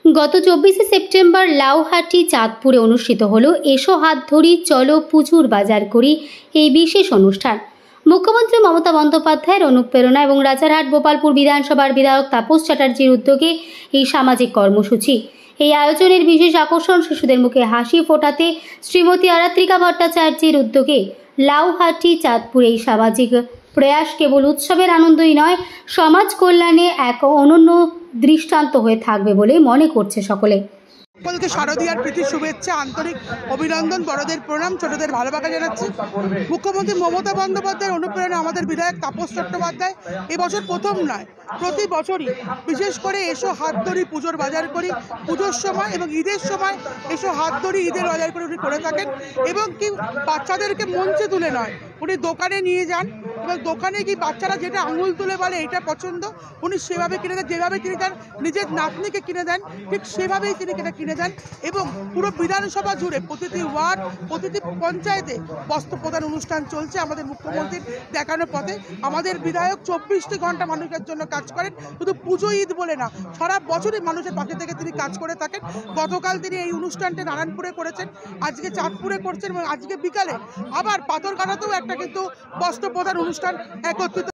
গত 24শে সেপ্টেম্বর লাউহাটি চাঁদপুরে অনুষ্ঠিত হলো এসো হাত ধরি চলো পুজোর বাজার করি এই বিশেষ অনুষ্ঠান। মুখ্যমন্ত্রী মমতা বন্দ্যোপাধ্যায়ের অনুপ্রেরণা এবং রাজারহাট গোপালপুর বিধানসভার বিধায়ক তাপস চ্যাটার্জির উদ্যোগে এই সামাজিক কর্মসূচি। এই আয়োজনের বিশেষ আকর্ষণ শিশুদের মুখে হাসি ফোটাতে শ্রীমতী আরাত্রিকা ভট্টাচার্যের উদ্যোগে লাউহাটি চাঁদপুর এই সামাজিক প্রয়াস কেবল উৎসবের আনন্দই নয়, সমাজ কল্যাণে এক অনন্য দৃষ্টান্ত হয়ে থাকবে বলে মনে করছে সকলে। সকলকে শারদীয়ার প্রীতি শুভেচ্ছা, আন্তরিক অভিনন্দন, বড়দের প্রণাম, ছোটদের ভালোবাসা জানাচ্ছি। মুখ্যমন্ত্রী মমতা বন্দ্যোপাধ্যায়ের অনুপ্রেরণা আমাদের বিধায়ক তাপস চট্টোপাধ্যায় এবছর প্রথম নয়, প্রতি বছরই বিশেষ করে এসো হাত ধরি পুজোর বাজার করি পুজোর সময় এবং ঈদের সময় এসো হাত ধরি ঈদের বাজার করে উনি করে থাকেন। এবং কি বাচ্চাদেরকে মঞ্চে তুলে নয়, উনি দোকানে নিয়ে যান এবং দোকানে কি বাচ্চারা যেটা আঙুল তুলে বলে এটা পছন্দ উনি সেভাবে কিনে দেন, যেভাবে কিনে দেন নিজের নাতনিকে কিনে দেন ঠিক সেভাবেই তিনি কিনে দেন। এবং পুরো বিধানসভা জুড়ে প্রতিটি ওয়ার্ড, প্রতিটি পঞ্চায়েতে বস্ত্র প্রদান অনুষ্ঠান চলছে আমাদের মুখ্যমন্ত্রীর দেখানোর পথে। আমাদের বিধায়ক 24টি ঘন্টা মানুষের জন্য কাজ করেন, শুধু পুজো ঈদ বলে না, সারা বছরই মানুষের পাশে থেকে তিনি কাজ করে থাকেন। গতকাল তিনি এই অনুষ্ঠানটা নারায়ণপুরে করেছেন, আজকে চাঁদপুরে করছেন এবং আজকে বিকালে আবার পাথরঘাটাতেও একটা কিন্তু বস্ত্র প্রদান অনুষ্ঠান একত্রিত